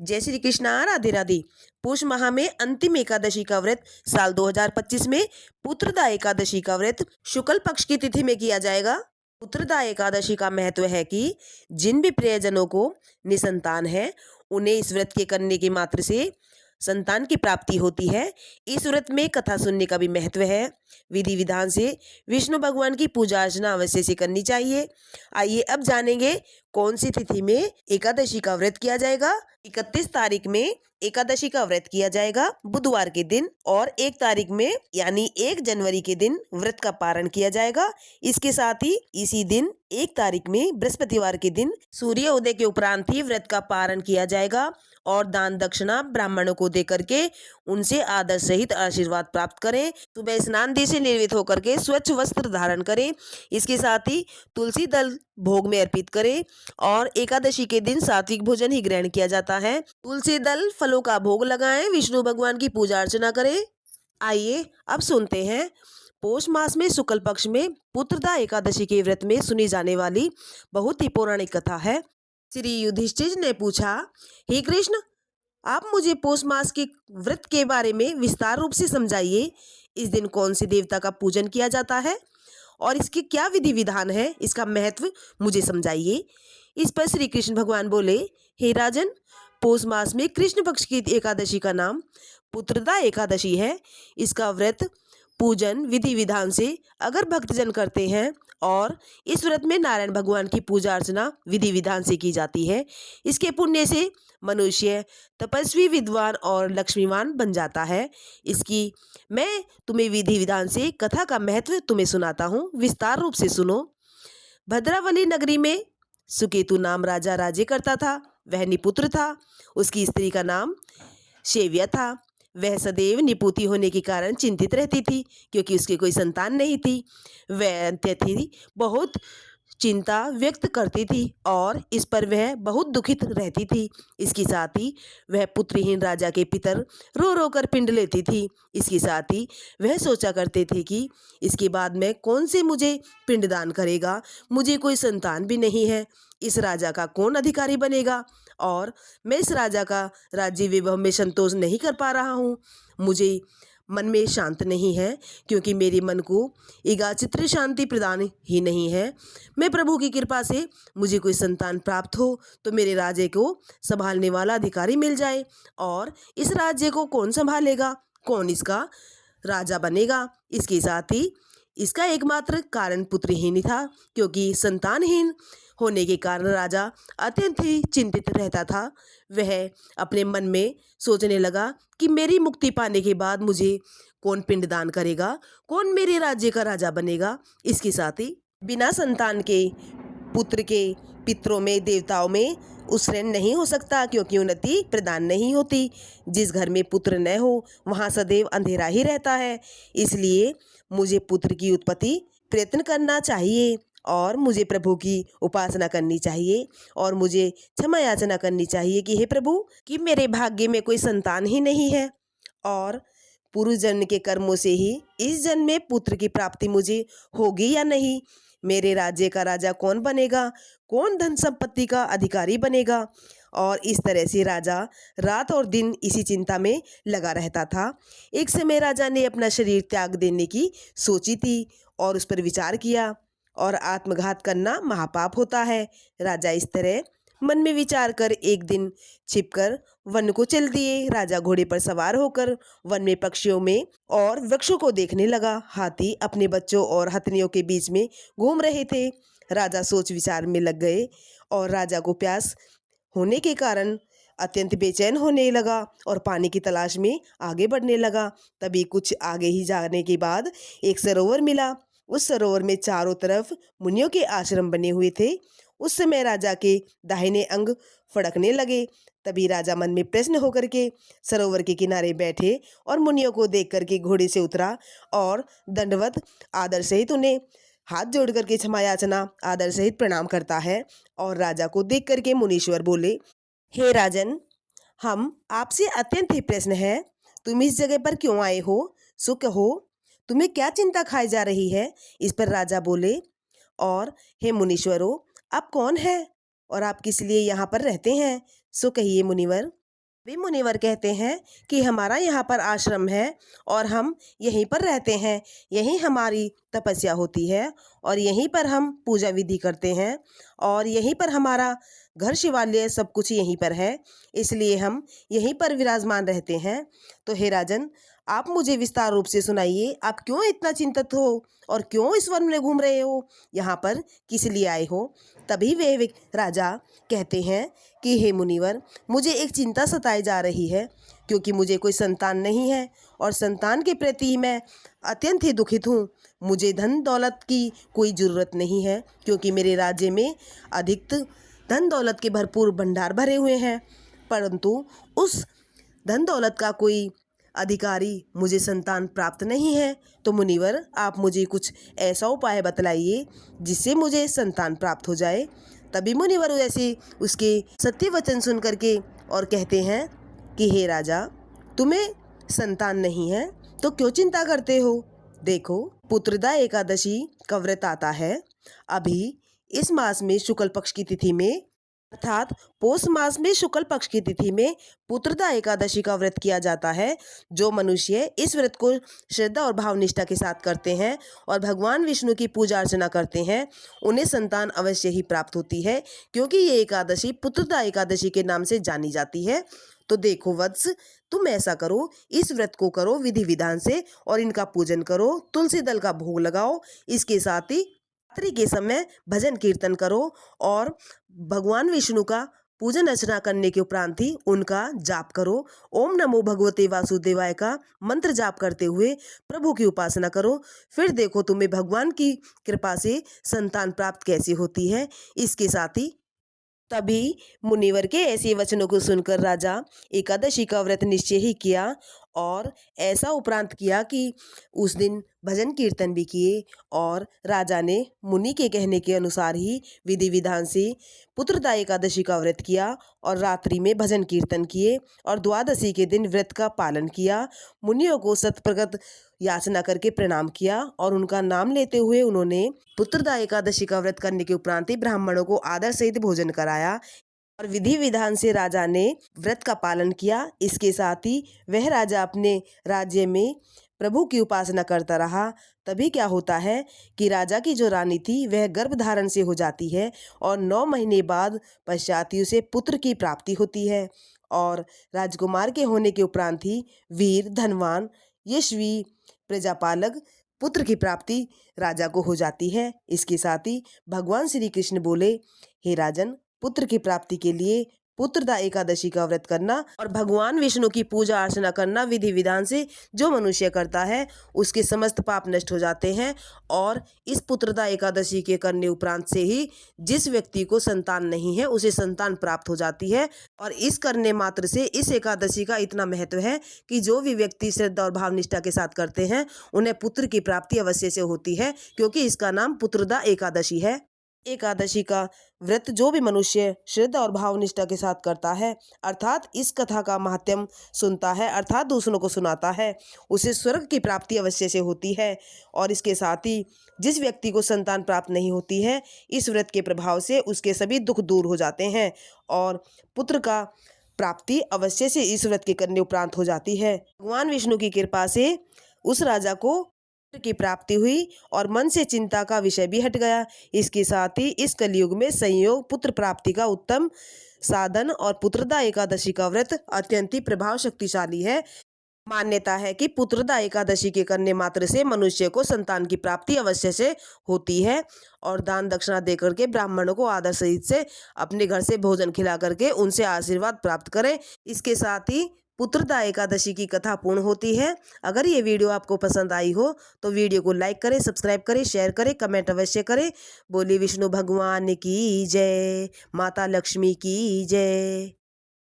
जय श्री कृष्णा, राधे राधे। पुष माह में अंतिम एकादशी का व्रत साल 2025 में पुत्रदा एकादशी का व्रत शुक्ल पक्ष की तिथि में किया जाएगा। पुत्रदा एकादशी का महत्व है कि जिन भी प्रियजनों को निसंतान है, उन्हें इस व्रत के करने के मात्र से संतान की प्राप्ति होती है। इस व्रत में कथा सुनने का भी महत्व है। विधि विधान से विष्णु भगवान की पूजा अर्चना अवश्य से करनी चाहिए। आइए अब जानेंगे कौन सी तिथि में एकादशी का व्रत किया जाएगा। 31 तारीख में एकादशी का व्रत किया जाएगा बुधवार के दिन, और 1 तारीख में यानी 1 जनवरी के दिन व्रत का पारण किया जाएगा। इसके साथ ही इसी दिन 1 तारीख में बृहस्पतिवार के दिन सूर्य उदय के उपरांत ही व्रत का पारण किया जाएगा, और दान दक्षिणा ब्राह्मणों को दे करके उनसे आदर सहित आशीर्वाद प्राप्त करें। सुबह स्नान दे से निर्मित होकर के स्वच्छ वस्त्र धारण करें। इसके साथ ही तुलसी दल भोग में अर्पित करें, और एकादशी के दिन सात्विक भोजन ही ग्रहण किया जाता है। तुलसी दल फलों का भोग लगाएं, विष्णु भगवान की पूजा अर्चना करें। आइए अब सुनते हैं पौष मास में शुक्ल पक्ष में पुत्रदा एकादशी के व्रत में सुनी जाने वाली बहुत ही पौराणिक कथा है। श्री युधिष्ठिर ने पूछा, हे कृष्ण, आप मुझे पौष मास के व्रत के बारे में विस्तार रूप से समझाइए। इस दिन कौन से देवता का पूजन किया जाता है और इसके क्या विधि विधान है, इसका महत्व मुझे समझाइए। इस पर श्री कृष्ण भगवान बोले, हे राजन, पौष मास में कृष्ण पक्ष की एकादशी का नाम पुत्रदा एकादशी है। इसका व्रत पूजन विधि विधान से अगर भक्तजन करते हैं, और इस व्रत में नारायण भगवान की पूजा अर्चना विधि विधान से की जाती है, इसके पुण्य से मनुष्य तपस्वी, विद्वान और लक्ष्मीवान बन जाता है। इसकी मैं तुम्हें विधि विधान से कथा का महत्व तुम्हें सुनाता हूँ, विस्तार रूप से सुनो। भद्रावली नगरी में सुकेतु नाम राजा राज्य करता था। वह निपुत्र था। उसकी स्त्री का नाम शेव्या था। वह सदैव निपुति होने के कारण चिंतित रहती थी, क्योंकि उसकी कोई संतान नहीं थी। वह अत्यधिक बहुत चिंता व्यक्त करती थी, और इस पर वह बहुत दुखित रहती थी। इसके साथ ही वह पुत्रहीन राजा के पितर रो रो कर पिंड लेती थी। इसके साथ ही वह सोचा करते थे कि इसके बाद में कौन से मुझे पिंडदान करेगा, मुझे कोई संतान भी नहीं है, इस राजा का कौन अधिकारी बनेगा, और मैं इस राजा का राज्य वैभव में संतोष नहीं कर पा रहा हूँ। मुझे मन में शांत नहीं है, क्योंकि मेरे मन को एकाचित्र शांति प्रदान ही नहीं है। मैं प्रभु की कृपा से मुझे कोई संतान प्राप्त हो, तो मेरे राज्य को संभालने वाला अधिकारी मिल जाए, और इस राज्य को कौन संभालेगा, कौन इसका राजा बनेगा। इसके साथ ही इसका एकमात्र कारण पुत्रहीन ही था, क्योंकि संतानहीन होने के कारण राजा अत्यंत ही चिंतित रहता था। वह अपने मन में सोचने लगा कि मेरी मुक्ति पाने के बाद मुझे कौन पिंडदान करेगा, कौन मेरे राज्य का राजा बनेगा। इसके साथ ही बिना संतान के पुत्र के पितरों में, देवताओं में उत्सर्जन नहीं हो सकता, क्योंकि उन्नति प्रदान नहीं होती। जिस घर में पुत्र न हो, वहाँ सदैव अंधेरा ही रहता है। इसलिए मुझे पुत्र की उत्पत्ति प्रयत्न करना चाहिए, और मुझे प्रभु की उपासना करनी चाहिए, और मुझे क्षमा याचना करनी चाहिए कि हे प्रभु, कि मेरे भाग्य में कोई संतान ही नहीं है, और पूर्व जन्म के कर्मों से ही इस जन्म में पुत्र की प्राप्ति मुझे होगी या नहीं, मेरे राज्य का राजा कौन बनेगा, कौन धन संपत्ति का अधिकारी बनेगा। और इस तरह से राजा रात और दिन इसी चिंता में लगा रहता था। एक समय राजा ने अपना शरीर त्याग देने की सोची थी, और उस पर विचार किया, और आत्मघात करना महापाप होता है। राजा इस तरह मन में विचार कर एक दिन छिपकर वन को चल दिए। राजा घोड़े पर सवार होकर वन में पक्षियों में और वृक्षों को देखने लगा। हाथी अपने बच्चों और हथनियों के बीच में घूम रहे थे। राजा सोच विचार में लग गए, और राजा को प्यास होने के कारण अत्यंत बेचैन होने लगा, और पानी की तलाश में आगे बढ़ने लगा। तभी कुछ आगे ही जाने के बाद एक सरोवर मिला। उस सरोवर में चारों तरफ मुनियों के आश्रम बने हुए थे। उस समय राजा के दाहिने अंग फड़कने लगे। तभी राजा मन में प्रश्न होकर के सरोवर के किनारे बैठे, और मुनियों को देख करके घोड़े से उतरा, और दंडवत आदर सहित उन्हें हाथ जोड़ करके क्षमा याचना आदर सहित प्रणाम करता है। और राजा को देख करके मुनीश्वर बोले, हे राजन, हम आपसे अत्यंत ही प्रश्न है, तुम इस जगह पर क्यों आए हो, सो कहो, तुम्हें क्या चिंता खाई जा रही है। इस पर राजा बोले, और हे मुनीश्वरों, आप कौन है, और आप किस लिए यहाँ पर रहते हैं, सो कहिए मुनिवर। वे मुनिवर कहते हैं कि हमारा यहाँ पर आश्रम है और हम यहीं पर रहते हैं, यहीं हमारी तपस्या होती है और यहीं पर हम पूजा विधि करते हैं और यहीं पर हमारा घर शिवालय सब कुछ यहीं पर है, इसलिए हम यहीं पर विराजमान रहते हैं। तो हे राजन, आप मुझे विस्तार रूप से सुनाइए, आप क्यों इतना चिंतित हो और क्यों इस वन में घूम रहे हो, यहाँ पर किस लिए आए हो। तभी वे राजा कहते हैं कि हे मुनिवर, मुझे एक चिंता सताई जा रही है, क्योंकि मुझे कोई संतान नहीं है और संतान के प्रति मैं अत्यंत ही दुखित हूँ। मुझे धन दौलत की कोई ज़रूरत नहीं है, क्योंकि मेरे राज्य में अधिक धन दौलत के भरपूर भंडार भरे हुए हैं, परंतु उस धन दौलत का कोई अधिकारी मुझे संतान प्राप्त नहीं है। तो मुनिवर, आप मुझे कुछ ऐसा उपाय बतलाइए जिससे मुझे संतान प्राप्त हो जाए। तभी मुनिवर ऐसे उसके सत्य वचन सुन करके और कहते हैं कि हे राजा, तुम्हें संतान नहीं है तो क्यों चिंता करते हो। देखो, पुत्रदा एकादशी का व्रत आता है। अभी इस मास में शुक्ल पक्ष की तिथि में, अर्थात पौष मास में शुक्ल पक्ष की तिथि में पुत्रदा एकादशी का व्रत किया जाता है। जो मनुष्य इस व्रत को श्रद्धा और भावनिष्ठा के साथ करते हैं और भगवान विष्णु की पूजा अर्चना करते हैं, उन्हें संतान अवश्य ही प्राप्त होती है, क्योंकि ये एकादशी पुत्रदा एकादशी के नाम से जानी जाती है। तो देखो वत्स, तुम ऐसा करो, इस व्रत को करो विधि विधान से और इनका पूजन करो, तुलसी दल का भोग लगाओ, इसके साथ ही रात्रि के समय भजन कीर्तन करो और भगवान विष्णु का पूजन अर्चना करने के उपरांत ही उनका जाप करो। ओम नमो भगवते वासुदेवाय का मंत्र जाप करते हुए प्रभु की उपासना करो। फिर देखो तुम्हें भगवान की कृपा से संतान प्राप्त कैसी होती है। इसके साथ ही तभी मुनिवर के ऐसे वचनों को सुनकर राजा एकादशी का व्रत निश्चय ही किया और ऐसा उपरांत किया कि उस दिन भजन कीर्तन भी किए और राजा ने मुनि के कहने के अनुसार ही विधि विधान से पुत्रदा एकादशी का व्रत किया और रात्रि में भजन कीर्तन किए और द्वादशी के दिन व्रत का पालन किया। मुनियों को शतप्रगत याचना करके प्रणाम किया और उनका नाम लेते हुए उन्होंने पुत्रदा एकादशी का व्रत करने के उपरांत ही ब्राह्मणों को आदर सहित भोजन कराया और विधि विधान से राजा ने व्रत का पालन किया। इसके साथ ही वह राजा अपने राज्य में प्रभु की उपासना करता रहा। तभी क्या होता है कि राजा की जो रानी थी वह गर्भधारण से हो जाती है और 9 महीने बाद पश्चात ही उसे पुत्र की प्राप्ति होती है और राजकुमार के होने के उपरांत ही वीर, धनवान, यशवी, प्रजापालक पुत्र की प्राप्ति राजा को हो जाती है। इसके साथ ही भगवान श्री कृष्ण बोले, हे राजन, पुत्र की प्राप्ति के लिए पुत्रदा एकादशी का व्रत करना और भगवान विष्णु की पूजा अर्चना करना विधि विधान से जो मनुष्य करता है उसके समस्त पाप नष्ट हो जाते हैं। और इस पुत्रदा एकादशी के करने उपरांत से ही जिस व्यक्ति को संतान नहीं है उसे संतान प्राप्त हो जाती है। और इस करने मात्र से इस एकादशी का इतना महत्व है कि जो भी व्यक्ति श्रद्धा और भावनिष्ठा के साथ करते हैं उन्हें पुत्र की प्राप्ति अवश्य से होती है, क्योंकि इसका नाम पुत्रदा एकादशी है। एकादशी का व्रत जो भी मनुष्य श्रद्धा और भावनिष्ठा के साथ करता है, अर्थात इस कथा का महात्म्य सुनता है, अर्थात दूसरों को सुनाता है, उसे स्वर्ग की प्राप्ति अवश्य से होती है। और इसके साथ ही जिस व्यक्ति को संतान प्राप्त नहीं होती है, इस व्रत के प्रभाव से उसके सभी दुख दूर हो जाते हैं और पुत्र का प्राप्ति अवश्य से इस व्रत के करने उपरांत हो जाती है। भगवान विष्णु की कृपा से उस राजा को की प्राप्ति हुई और मन से चिंता का विषय भी हट गया। इसके साथ ही इस कलयुग में संयोग पुत्र प्राप्ति का उत्तम साधन और पुत्रदा एकादशी का व्रत अत्यंत ही प्रभाव शक्तिशाली है। मान्यता है कि पुत्रदा एकादशी के करने मात्र से मनुष्य को संतान की प्राप्ति अवश्य से होती है और दान दक्षिणा देकर के ब्राह्मणों को आदर सहित से अपने घर से भोजन खिला करके उनसे आशीर्वाद प्राप्त करें। इसके साथ ही पुत्रदा एकादशी की कथा पूर्ण होती है। अगर ये वीडियो आपको पसंद आई हो तो वीडियो को लाइक करें, सब्सक्राइब करें, शेयर करें, कमेंट अवश्य करें। बोलिए विष्णु भगवान की जय, माता लक्ष्मी की जय।